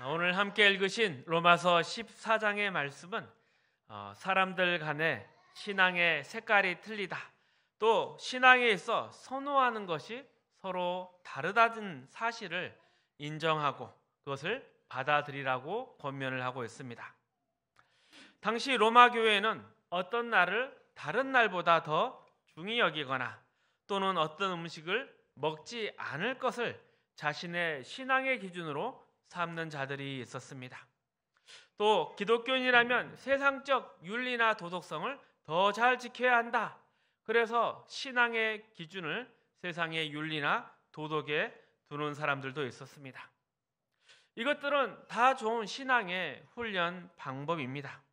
오늘 함께 읽으신 로마서 14장의 말씀은 사람들 간에 신앙의 색깔이 틀리다, 또 신앙에 있어 선호하는 것이 서로 다르다는 사실을 인정하고 그것을 받아들이라고 권면을 하고 있습니다. 당시 로마 교회는 어떤 날을 다른 날보다 더 중히 여기거나 또는 어떤 음식을 먹지 않을 것을 자신의 신앙의 기준으로 삼는 자들이 있었습니다. 또 기독교인이라면 세상적 윤리나 도덕성을 더 잘 지켜야 한다. 그래서 신앙의 기준을 세상의 윤리나 도덕에 두는 사람들도 있었습니다. 이것들은 다 좋은 신앙의 훈련 방법입니다.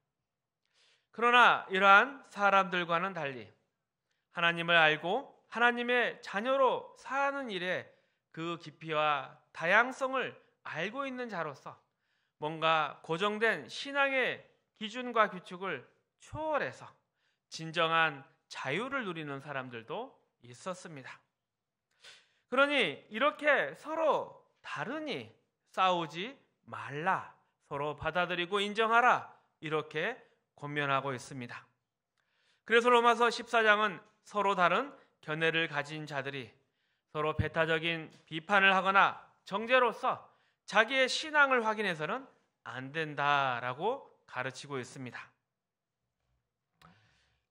그러나 이러한 사람들과는 달리 하나님을 알고 하나님의 자녀로 사는 일에 그 깊이와 다양성을 알고 있는 자로서 뭔가 고정된 신앙의 기준과 규칙을 초월해서 진정한 자유를 누리는 사람들도 있었습니다. 그러니 이렇게 서로 다르니 싸우지 말라, 서로 받아들이고 인정하라, 이렇게 권면하고 있습니다. 그래서 로마서 14장은 서로 다른 견해를 가진 자들이 서로 배타적인 비판을 하거나 정죄로서 자기의 신앙을 확인해서는 안 된다라고 가르치고 있습니다.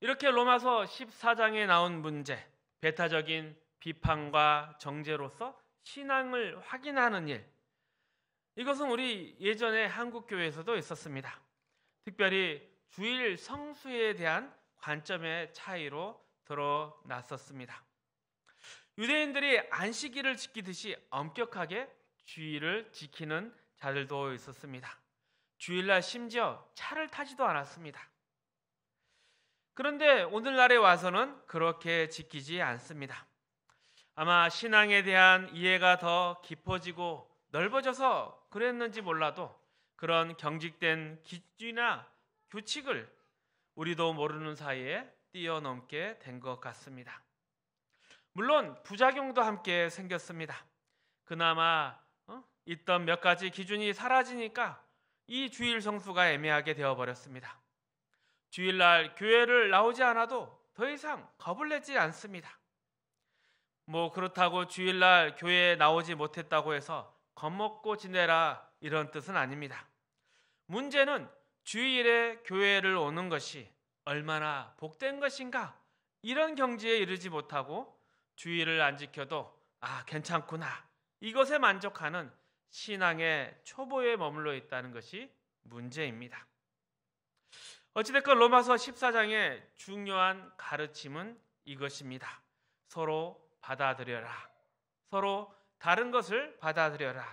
이렇게 로마서 14장에 나온 문제, 배타적인 비판과 정죄로서 신앙을 확인하는 일, 이것은 우리 예전에 한국교회에서도 있었습니다. 특별히 주일 성수에 대한 관점의 차이로 드러났었습니다. 유대인들이 안식일을 지키듯이 엄격하게 주일을 지키는 자들도 있었습니다. 주일날 심지어 차를 타지도 않았습니다. 그런데 오늘날에 와서는 그렇게 지키지 않습니다. 아마 신앙에 대한 이해가 더 깊어지고 넓어져서 그랬는지 몰라도 그런 경직된 기준이나 규칙을 우리도 모르는 사이에 뛰어넘게 된 것 같습니다. 물론 부작용도 함께 생겼습니다. 그나마 있던 몇 가지 기준이 사라지니까 이 주일 성수가 애매하게 되어버렸습니다. 주일날 교회를 나오지 않아도 더 이상 겁을 내지 않습니다. 그렇다고 주일날 교회에 나오지 못했다고 해서 겁먹고 지내라, 이런 뜻은 아닙니다. 문제는 주일에 교회를 오는 것이 얼마나 복된 것인가, 이런 경지에 이르지 못하고 주일을 안 지켜도 괜찮구나, 이것에 만족하는 신앙의 초보에 머물러 있다는 것이 문제입니다. 어찌됐건 로마서 14장의 중요한 가르침은 이것입니다. 서로 받아들여라. 서로 다른 것을 받아들여라.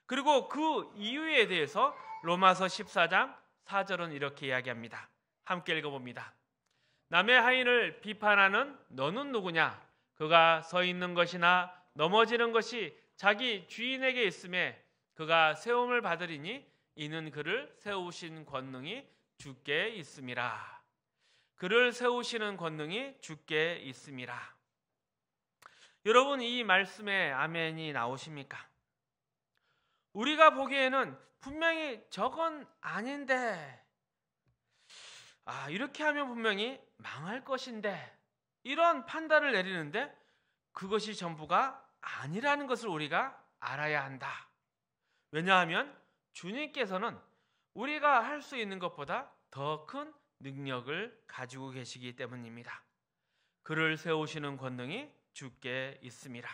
그리고 그 이유에 대해서 로마서 14장 4절은 이렇게 이야기합니다. 함께 읽어봅니다. 남의 하인을 비판하는 너는 누구냐? 그가 서 있는 것이나 넘어지는 것이 자기 주인에게 있음에 그가 세움을 받으리니 이는 그를 세우신 권능이 주께 있음이라. 그를 세우시는 권능이 주께 있음이라. 여러분, 이 말씀에 아멘이 나오십니까? 우리가 보기에는 분명히 저건 아닌데, 이렇게 하면 분명히 망할 것인데, 이런 판단을 내리는데 그것이 전부가 아니라는 것을 우리가 알아야 한다. 왜냐하면 주님께서는 우리가 할 수 있는 것보다 더 큰 능력을 가지고 계시기 때문입니다. 그를 세우시는 권능이 주께 있음이라.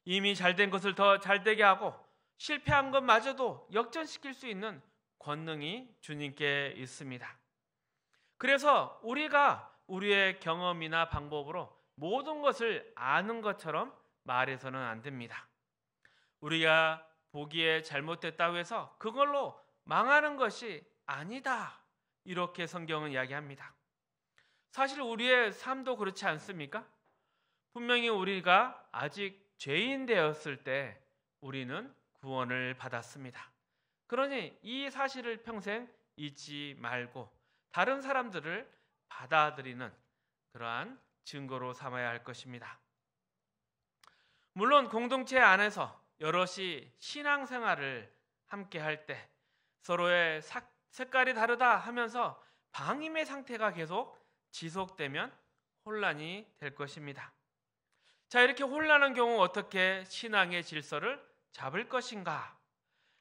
이미 잘된 것을 더 잘되게 하고 실패한 것마저도 역전시킬 수 있는 권능이 주님께 있습니다. 그래서 우리가 우리의 경험이나 방법으로 모든 것을 아는 것처럼 말해서는 안 됩니다. 우리가 보기에 잘못됐다고 해서 그걸로 망하는 것이 아니다, 이렇게 성경은 이야기합니다. 사실 우리의 삶도 그렇지 않습니까? 분명히 우리가 아직 죄인 되었을 때 우리는 구원을 받았습니다. 그러니 이 사실을 평생 잊지 말고 다른 사람들을 받아들이는 그러한 증거로 삼아야 할 것입니다. 물론 공동체 안에서 여럿이 신앙생활을 함께 할 때 서로의 색깔이 다르다 하면서 방임의 상태가 계속 지속되면 혼란이 될 것입니다. 자, 이렇게 혼란한 경우 어떻게 신앙의 질서를 잡을 것인가?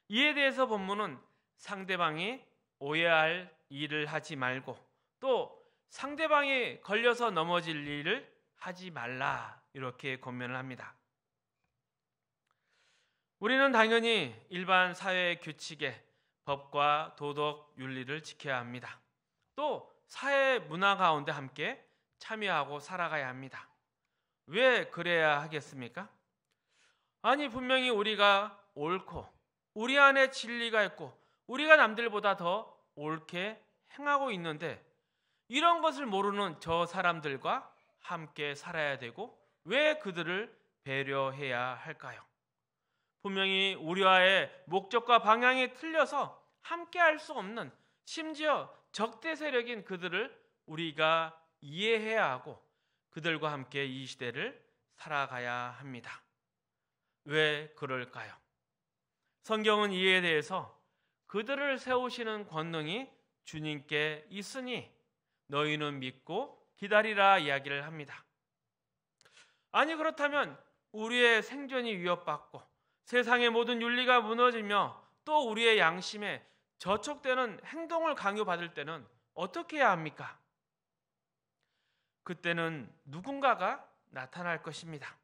이에 대해서 본문은 상대방이 오해할 일을 하지 말고 또 상대방이 걸려서 넘어질 일을 하지 말라, 이렇게 권면을 합니다. 우리는 당연히 일반 사회 규칙에 법과 도덕 윤리를 지켜야 합니다. 또 사회 문화 가운데 함께 참여하고 살아가야 합니다. 왜 그래야 하겠습니까? 아니, 분명히 우리가 옳고 우리 안에 진리가 있고 우리가 남들보다 더 옳게 행하고 있는데 이런 것을 모르는 저 사람들과 함께 살아야 되고 왜 그들을 배려해야 할까요? 분명히 우리와의 목적과 방향이 틀려서 함께 할 수 없는, 심지어 적대 세력인 그들을 우리가 이해해야 하고 그들과 함께 이 시대를 살아가야 합니다. 왜 그럴까요? 성경은 이에 대해서 그들을 세우시는 권능이 주님께 있으니 너희는 믿고 기다리라 이야기를 합니다. 아니, 그렇다면 우리의 생존이 위협받고 세상의 모든 윤리가 무너지며 또 우리의 양심에 저촉되는 행동을 강요받을 때는 어떻게 해야 합니까? 그때는 누군가가 나타날 것입니다.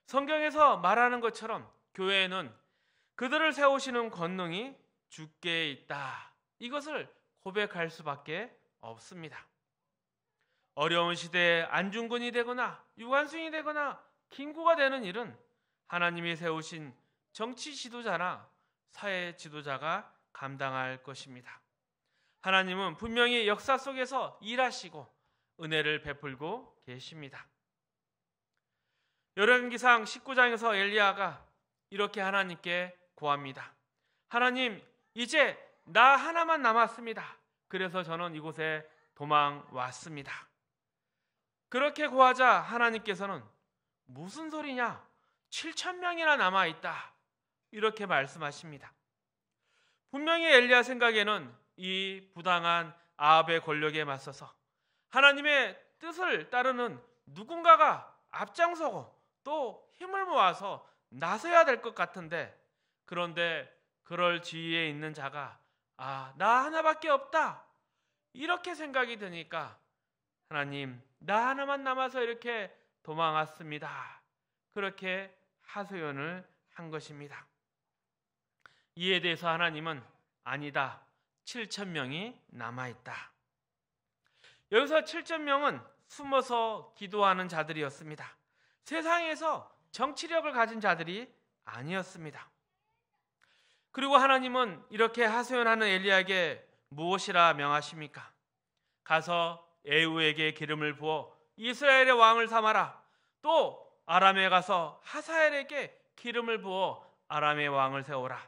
성경에서 말하는 것처럼 교회에는 그들을 세우시는 권능이 주께 있다, 이것을 고백할 수밖에 없습니다. 어려운 시대에 안중근이 되거나 유관순이 되거나 김구가 되는 일은 하나님이 세우신 정치 지도자나 사회 지도자가 감당할 것입니다. 하나님은 분명히 역사 속에서 일하시고 은혜를 베풀고 계십니다. 열왕기상 19장에서 엘리야가 이렇게 하나님께 구합니다. 하나님, 이제 나 하나만 남았습니다. 그래서 저는 이곳에 도망왔습니다. 그렇게 구하자 하나님께서는 무슨 소리냐? 7,000명이나 남아있다, 이렇게 말씀하십니다. 분명히 엘리야 생각에는 이 부당한 아합의 권력에 맞서서 하나님의 뜻을 따르는 누군가가 앞장서고 또 힘을 모아서 나서야 될 것 같은데, 그런데 그럴 지위에 있는 자가 나 하나밖에 없다, 이렇게 생각이 드니까 하나님, 나 하나만 남아서 이렇게 도망왔습니다, 그렇게 하소연을 한 것입니다. 이에 대해서 하나님은 아니다, 7,000명이 남아있다. 여기서 7,000명은 숨어서 기도하는 자들이었습니다. 세상에서 정치력을 가진 자들이 아니었습니다. 그리고 하나님은 이렇게 하소연하는 엘리야에게 무엇이라 명하십니까? 가서 에후에게 기름을 부어 이스라엘의 왕을 삼아라. 또 아람에 가서 하사엘에게 기름을 부어 아람의 왕을 세우라.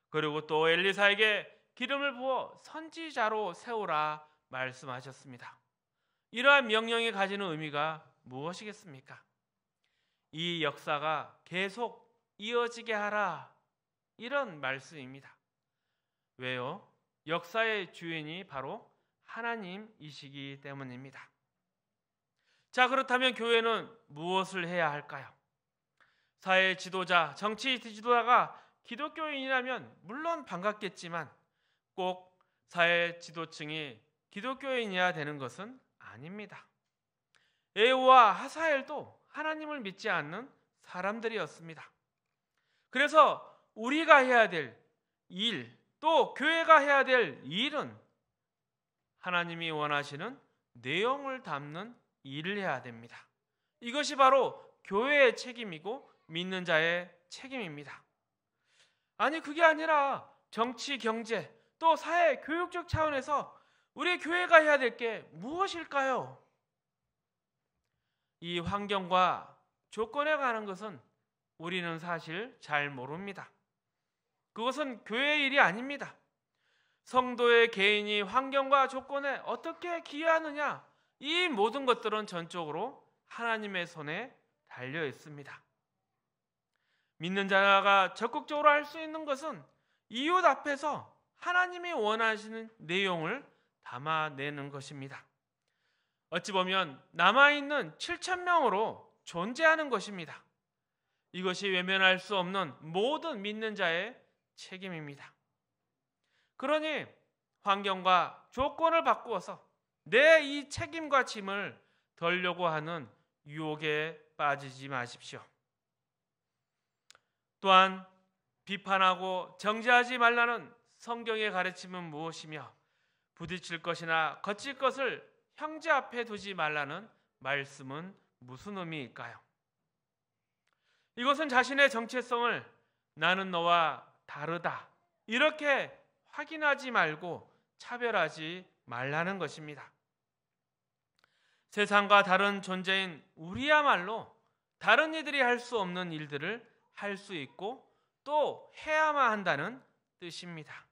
그리고 또 엘리사에게 기름을 부어 선지자로 세우라 말씀하셨습니다. 이러한 명령이 가지는 의미가 무엇이겠습니까? 이 역사가 계속 이어지게 하라, 이런 말씀입니다. 왜요? 역사의 주인이 바로 하나님이시기 때문입니다. 자, 그렇다면 교회는 무엇을 해야 할까요? 사회 지도자, 정치 지도자가 기독교인이라면 물론 반갑겠지만 꼭 사회 지도층이 기독교인이어야 되는 것은 아닙니다. 에후와 하사엘도 하나님을 믿지 않는 사람들이었습니다. 그래서 우리가 해야 될 일, 또 교회가 해야 될 일은 하나님이 원하시는 내용을 담는 일을 해야 됩니다. 이것이 바로 교회의 책임이고 믿는 자의 책임입니다. 아니, 그게 아니라 정치, 경제, 또 사회, 교육적 차원에서 우리 교회가 해야 될 게 무엇일까요? 이 환경과 조건에 관한 것은 우리는 사실 잘 모릅니다. 그것은 교회의 일이 아닙니다. 성도의 개인이 환경과 조건에 어떻게 기여하느냐, 이 모든 것들은 전적으로 하나님의 손에 달려 있습니다. 믿는 자가 적극적으로 할 수 있는 것은 이웃 앞에서 하나님이 원하시는 내용을 담아내는 것입니다. 어찌 보면 남아있는 7,000명으로 존재하는 것입니다. 이것이 외면할 수 없는 모든 믿는 자의 책임입니다. 그러니 환경과 조건을 바꾸어서 내 이 책임과 짐을 덜려고 하는 유혹에 빠지지 마십시오. 또한 비판하고 정죄하지 말라는 성경의 가르침은 무엇이며 부딪힐 것이나 거칠 것을 형제 앞에 두지 말라는 말씀은 무슨 의미일까요? 이것은 자신의 정체성을 나는 너와 다르다 이렇게 확인하지 말고 차별하지 말라는 것입니다. 세상과 다른 존재인 우리야말로 다른 이들이 할 수 없는 일들을 할 수 있고 또 해야만 한다는 뜻입니다.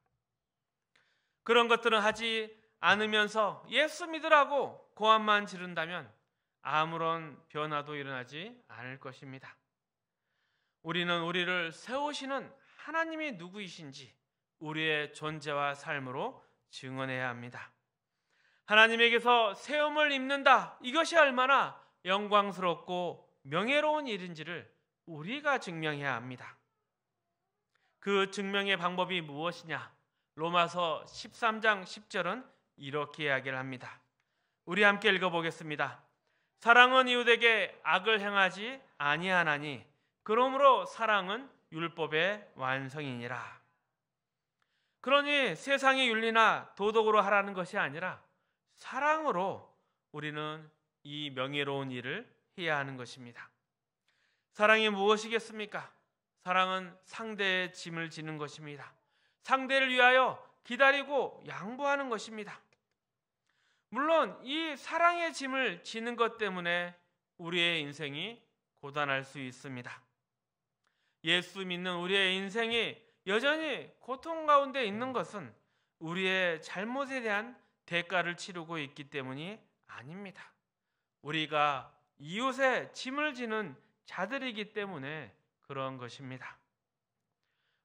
그런 것들은 하지 않으면서 예수 믿으라고 고함만 지른다면 아무런 변화도 일어나지 않을 것입니다. 우리는 우리를 세우시는 하나님이 누구이신지 우리의 존재와 삶으로 증언해야 합니다. 하나님에게서 세움을 입는다. 이것이 얼마나 영광스럽고 명예로운 일인지를 우리가 증명해야 합니다. 그 증명의 방법이 무엇이냐? 로마서 13장 10절은 이렇게 이야기를 합니다. 우리 함께 읽어보겠습니다. 사랑은 이웃에게 악을 행하지 아니하나니 그러므로 사랑은 율법의 완성이니라. 그러니 세상의 윤리나 도덕으로 하라는 것이 아니라 사랑으로 우리는 이 명예로운 일을 해야 하는 것입니다. 사랑이 무엇이겠습니까? 사랑은 상대의 짐을 지는 것입니다. 상대를 위하여 기다리고 양보하는 것입니다. 물론 이 사랑의 짐을 지는 것 때문에 우리의 인생이 고단할 수 있습니다. 예수 믿는 우리의 인생이 여전히 고통 가운데 있는 것은 우리의 잘못에 대한 대가를 치르고 있기 때문이 아닙니다. 우리가 이웃의 짐을 지는 자들이기 때문에 그런 것입니다.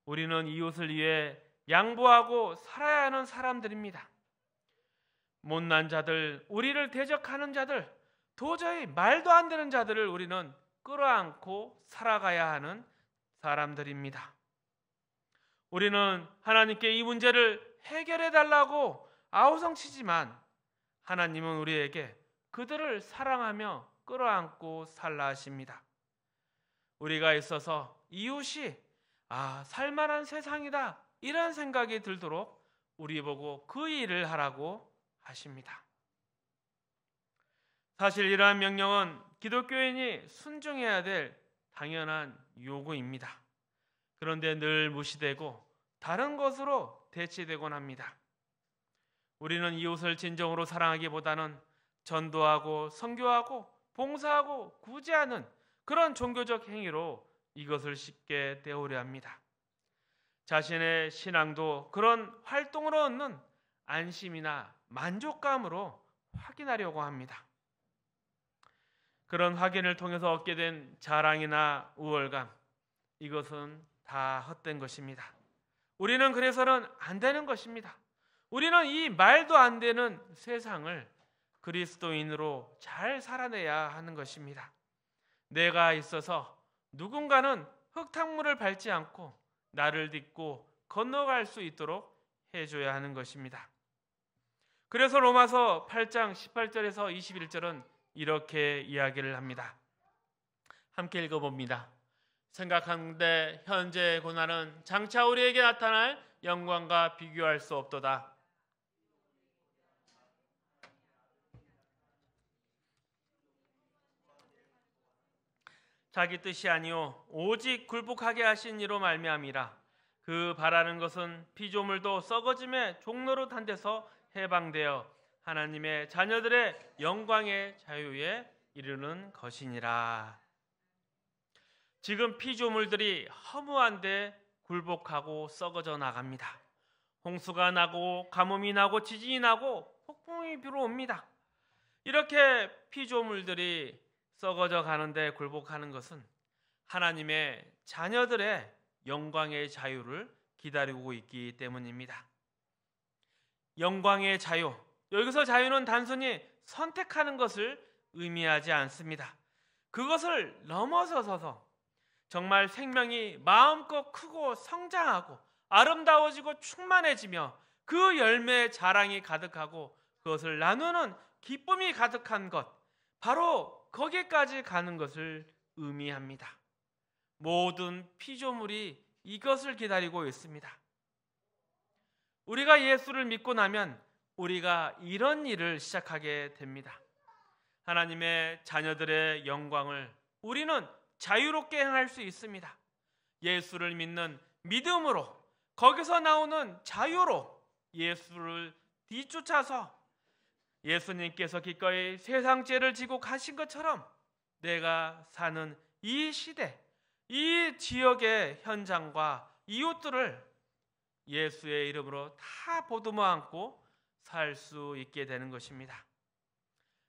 우리는 이웃을 위해 양보하고 살아야 하는 사람들입니다. 못난 자들, 우리를 대적하는 자들, 도저히 말도 안 되는 자들을 우리는 끌어안고 살아가야 하는 사람들입니다. 우리는 하나님께 이 문제를 해결해 달라고 아우성치지만 하나님은 우리에게 그들을 사랑하며 끌어안고 살라 하십니다. 우리가 있어서 이웃이 살만한 세상이다 이런 생각이 들도록 우리 보고 그 일을 하라고 하십니다. 사실 이러한 명령은 기독교인이 순종해야 될 당연한 요구입니다. 그런데 늘 무시되고 다른 것으로 대체되곤 합니다. 우리는 이웃을 진정으로 사랑하기보다는 전도하고 선교하고 봉사하고 구제하는 그런 종교적 행위로 이것을 쉽게 때우려 합니다. 자신의 신앙도 그런 활동으로 얻는 안심이나 만족감으로 확인하려고 합니다. 그런 확인을 통해서 얻게 된 자랑이나 우월감, 이것은 다 헛된 것입니다. 우리는 그래서는 안 되는 것입니다. 우리는 이 말도 안 되는 세상을 그리스도인으로 잘 살아내야 하는 것입니다. 내가 있어서 누군가는 흙탕물을 밟지 않고 나를 딛고 건너갈 수 있도록 해줘야 하는 것입니다. 그래서 로마서 8장 18절에서 21절은 이렇게 이야기를 합니다. 함께 읽어봅니다. 생각하는데 현재의 고난은 장차 우리에게 나타날 영광과 비교할 수 없도다. 자기 뜻이 아니요 오직 굴복하게 하신 이로 말미암이라. 그 바라는 것은 피조물도 썩어짐의 종로로 탄 데서 해방되어 하나님의 자녀들의 영광의 자유에 이르는 것이니라. 지금 피조물들이 허무한데 굴복하고 썩어져 나갑니다. 홍수가 나고 가뭄이 나고 지진이 나고 폭풍이 불어옵니다. 이렇게 피조물들이 썩어져 가는데 굴복하는 것은 하나님의 자녀들의 영광의 자유를 기다리고 있기 때문입니다. 영광의 자유, 여기서 자유는 단순히 선택하는 것을 의미하지 않습니다. 그것을 넘어서서 정말 생명이 마음껏 크고 성장하고 아름다워지고 충만해지며 그 열매의 자랑이 가득하고 그것을 나누는 기쁨이 가득한 것, 바로 거기까지 가는 것을 의미합니다. 모든 피조물이 이것을 기다리고 있습니다. 우리가 예수를 믿고 나면 우리가 이런 일을 시작하게 됩니다. 하나님의 자녀들의 영광을 우리는 자유롭게 행할 수 있습니다. 예수를 믿는 믿음으로, 거기서 나오는 자유로 예수를 뒤쫓아서 예수님께서 기꺼이 세상 죄를 지고 가신 것처럼 내가 사는 이 시대, 이 지역의 현장과 이웃들을 예수의 이름으로 다 보듬어 안고 살 수 있게 되는 것입니다.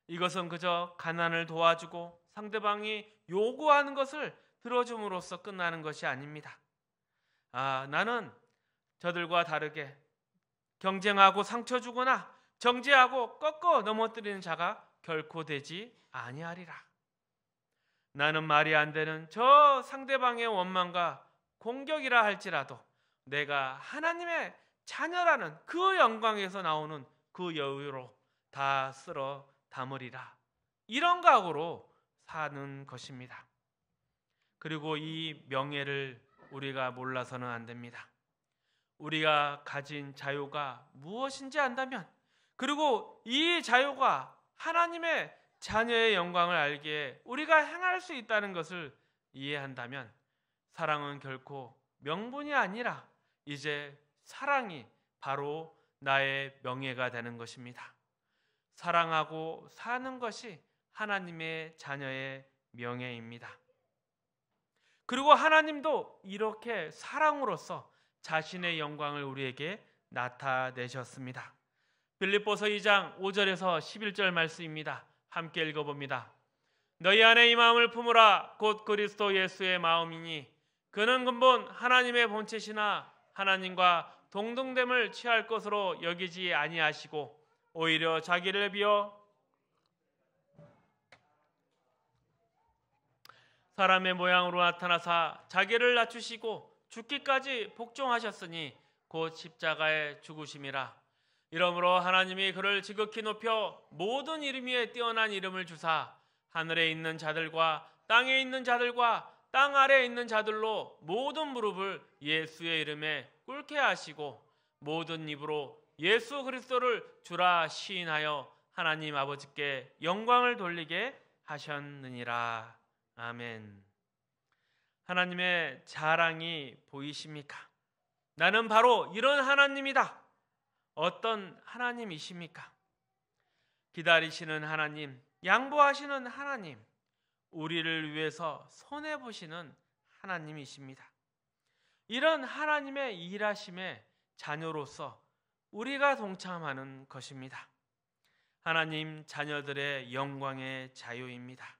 이것은 그저 가난을 도와주고 상대방이 요구하는 것을 들어줌으로써 끝나는 것이 아닙니다. 나는 저들과 다르게 경쟁하고 상처 주거나 정죄하고 꺾어 넘어뜨리는 자가 결코 되지 아니하리라. 나는 말이 안 되는 저 상대방의 원망과 공격이라 할지라도 내가 하나님의 자녀라는 그 영광에서 나오는 그 여유로 다 쓸어 담으리라. 이런 각오로 사는 것입니다. 그리고 이 명예를 우리가 몰라서는 안 됩니다. 우리가 가진 자유가 무엇인지 안다면, 그리고 이 자유가 하나님의 자녀의 영광을 알기에 우리가 행할 수 있다는 것을 이해한다면 사랑은 결코 명분이 아니라 이제 사랑이 바로 나의 명예가 되는 것입니다. 사랑하고 사는 것이 하나님의 자녀의 명예입니다. 그리고 하나님도 이렇게 사랑으로서 자신의 영광을 우리에게 나타내셨습니다. 빌립보서 2장 5절에서 11절 말씀입니다. 함께 읽어봅니다. 너희 안에 이 마음을 품으라. 곧 그리스도 예수의 마음이니 그는 근본 하나님의 본체시나 하나님과 동등됨을 취할 것으로 여기지 아니하시고 오히려 자기를 비워 사람의 모양으로 나타나사 자기를 낮추시고 죽기까지 복종하셨으니 곧 십자가의 죽으심이라. 이러므로 하나님이 그를 지극히 높여 모든 이름 위에 뛰어난 이름을 주사 하늘에 있는 자들과 땅에 있는 자들과 땅 아래에 있는 자들로 모든 무릎을 예수의 이름에 꿇게 하시고 모든 입으로 예수 그리스도를 주라 시인하여 하나님 아버지께 영광을 돌리게 하셨느니라. 아멘. 하나님의 자랑이 보이십니까? 나는 바로 이런 하나님이다. 어떤 하나님이십니까? 기다리시는 하나님, 양보하시는 하나님, 우리를 위해서 손해보시는 하나님이십니다. 이런 하나님의 일하심에 자녀로서 우리가 동참하는 것입니다. 하나님 자녀들의 영광의 자유입니다.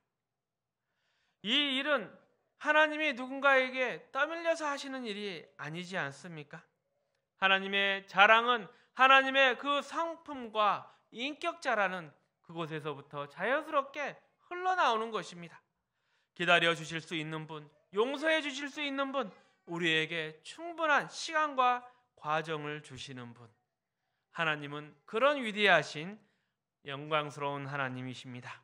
이 일은 하나님이 누군가에게 떠밀려서 하시는 일이 아니지 않습니까? 하나님의 자랑은 하나님의 그 성품과 인격자라는 그곳에서부터 자연스럽게 흘러나오는 것입니다. 기다려 주실 수 있는 분, 용서해 주실 수 있는 분, 우리에게 충분한 시간과 과정을 주시는 분, 하나님은 그런 위대하신 영광스러운 하나님이십니다.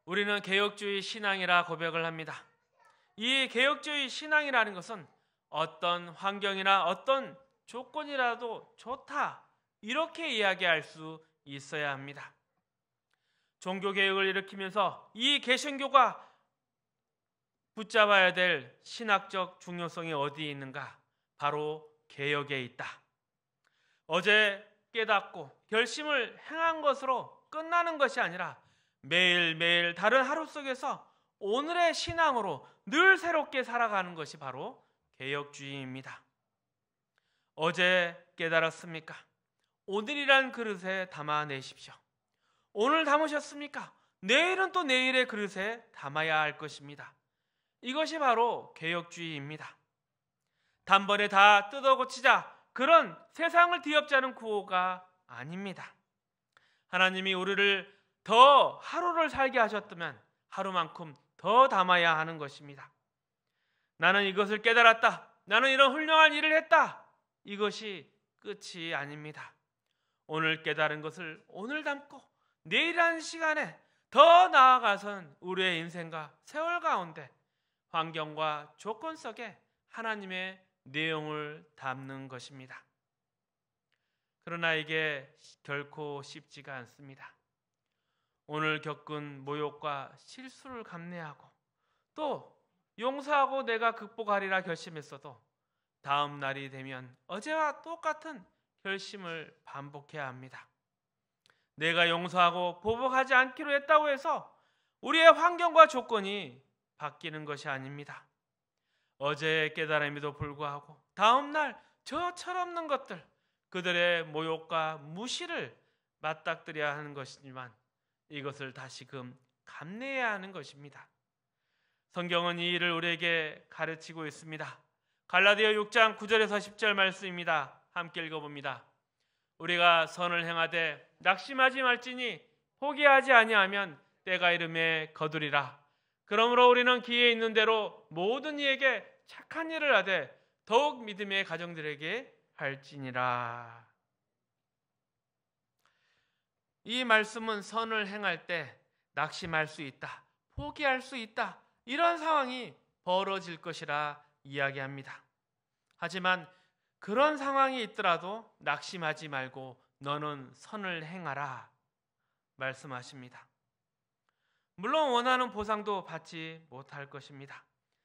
우리는 개혁주의 신앙이라 고백을 합니다. 이 개혁주의 신앙이라는 것은 어떤 환경이나 어떤 조건이라도 좋다, 이렇게 이야기할 수 있어야 합니다. 종교개혁을 일으키면서 이 개신교가 붙잡아야 될 신학적 중요성이 어디에 있는가? 바로 개혁에 있다. 어제 깨닫고 결심을 행한 것으로 끝나는 것이 아니라 매일매일 다른 하루 속에서 오늘의 신앙으로 늘 새롭게 살아가는 것이 바로 개혁주의입니다. 어제 깨달았습니까? 오늘이란 그릇에 담아내십시오. 오늘 담으셨습니까? 내일은 또 내일의 그릇에 담아야 할 것입니다. 이것이 바로 개혁주의입니다. 단번에 다 뜯어 고치자, 그런 세상을 뒤엎자는 구호가 아닙니다. 하나님이 우리를 더 하루를 살게 하셨다면 하루만큼 더 담아야 하는 것입니다. 나는 이것을 깨달았다, 나는 이런 훌륭한 일을 했다, 이것이 끝이 아닙니다. 오늘 깨달은 것을 오늘 담고 내일이라는 시간에 더 나아가선 우리의 인생과 세월 가운데 환경과 조건 속에 하나님의 내용을 담는 것입니다. 그러나 이게 결코 쉽지가 않습니다. 오늘 겪은 모욕과 실수를 감내하고 또 용서하고 내가 극복하리라 결심했어도 다음 날이 되면 어제와 똑같은 결심을 반복해야 합니다. 내가 용서하고 보복하지 않기로 했다고 해서 우리의 환경과 조건이 바뀌는 것이 아닙니다. 어제의 깨달음에도 불구하고 다음 날 저 철없는 것들, 그들의 모욕과 무시를 맞닥뜨려야 하는 것이지만 이것을 다시금 감내해야 하는 것입니다. 성경은 이 일을 우리에게 가르치고 있습니다. 갈라디아 6장 9절에서 10절 말씀입니다. 함께 읽어봅니다. 우리가 선을 행하되 낙심하지 말지니 포기하지 아니하면 때가 이름에 거두리라. 그러므로 우리는 기회에 있는 대로 모든 이에게 착한 일을 하되 더욱 믿음의 가정들에게 할지니라. 이 말씀은 선을 행할 때 낙심할 수 있다, 포기할 수 있다, 이런 상황이 벌어질 것이라 이야기합니다. 하지만 그런 상황이 있더라도 낙심하지 말고 너는 선을 행하라 말씀하십니다. 물론 원하는 보상도 받지 못할 것입니다.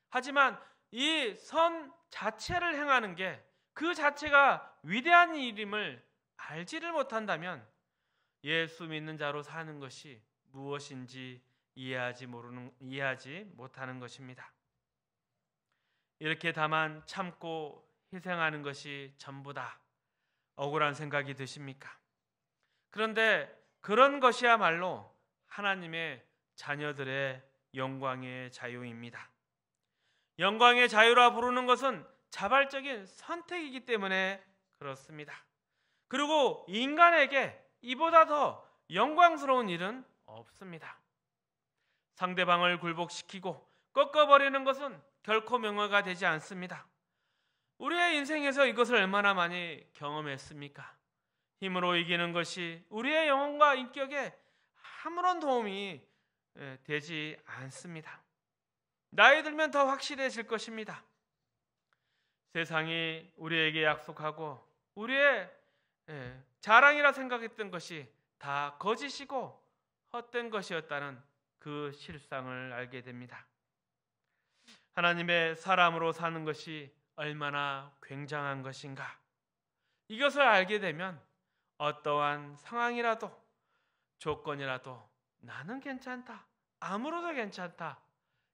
하지만 이 선 자체를 행하는 게 그 자체가 위대한 일임을 알지를 못한다면 예수 믿는 자로 사는 것이 무엇인지 이해하지 못하는 것입니다. 이렇게 다만 참고 희생하는 것이 전부다, 억울한 생각이 드십니까? 그런데 그런 것이야말로 하나님의 자녀들의 영광의 자유입니다. 영광의 자유라 부르는 것은 자발적인 선택이기 때문에 그렇습니다. 그리고 인간에게 이보다 더 영광스러운 일은 없습니다. 상대방을 굴복시키고 꺾어버리는 것은 결코 명예가 되지 않습니다. 우리의 인생에서 이것을 얼마나 많이 경험했습니까? 힘으로 이기는 것이 우리의 영혼과 인격에 아무런 도움이 되지 않습니다. 나이 들면 더 확실해질 것입니다. 세상이 우리에게 약속하고 우리의 자랑이라 생각했던 것이 다 거짓이고 헛된 것이었다는 그 실상을 알게 됩니다. 하나님의 사람으로 사는 것이 얼마나 굉장한 것인가, 이것을 알게 되면 어떠한 상황이라도 조건이라도 나는 괜찮다, 아무로도 괜찮다,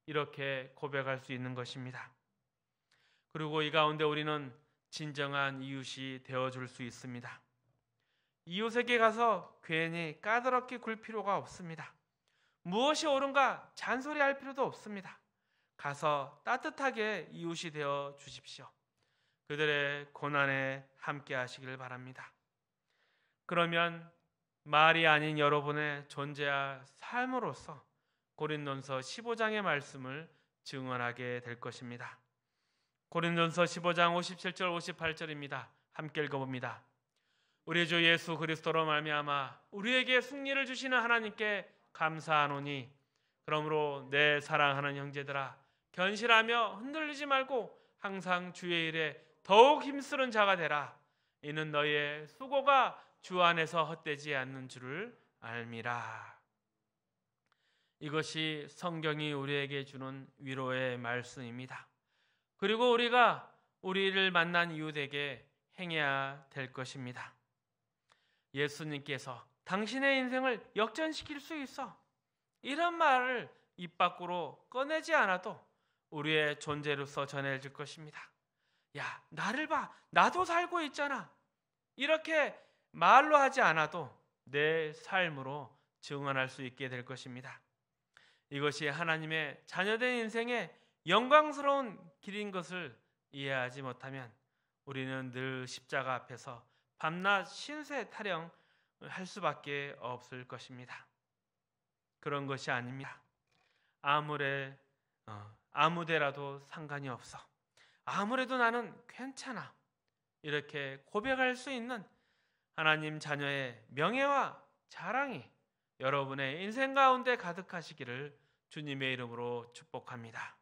이렇게 고백할 수 있는 것입니다. 그리고 이 가운데 우리는 진정한 이웃이 되어줄 수 있습니다. 이웃에게 가서 괜히 까다롭게 굴 필요가 없습니다. 무엇이 옳은가 잔소리할 필요도 없습니다. 가서 따뜻하게 이웃이 되어 주십시오. 그들의 고난에 함께 하시길 바랍니다. 그러면 말이 아닌 여러분의 존재와 삶으로서 고린도전서 15장의 말씀을 증언하게 될 것입니다. 고린도전서 15장 57절 58절입니다. 함께 읽어봅니다. 우리 주 예수 그리스도로 말미암아 우리에게 승리를 주시는 하나님께 감사하노니 그러므로 내 사랑하는 형제들아 견실하며 흔들리지 말고 항상 주의 일에 더욱 힘쓰는 자가 되라. 이는 너희의 수고가 주 안에서 헛되지 않는 줄을 알미라. 이것이 성경이 우리에게 주는 위로의 말씀입니다. 그리고 우리가 우리를 만난 이웃에게 행해야 될 것입니다. 예수님께서 당신의 인생을 역전시킬 수 있어, 이런 말을 입 밖으로 꺼내지 않아도 우리의 존재로서 전해질 것입니다. 야, 나를 봐, 나도 살고 있잖아, 이렇게 말로 하지 않아도 내 삶으로 증언할 수 있게 될 것입니다. 이것이 하나님의 자녀된 인생의 영광스러운 길인 것을 이해하지 못하면 우리는 늘 십자가 앞에서 밤낮 신세 타령을 할 수밖에 없을 것입니다. 그런 것이 아닙니다. 아무데라도 상관이 없어. 아무래도 나는 괜찮아. 이렇게 고백할 수 있는 하나님 자녀의 명예와 자랑이 여러분의 인생 가운데 가득하시기를 주님의 이름으로 축복합니다.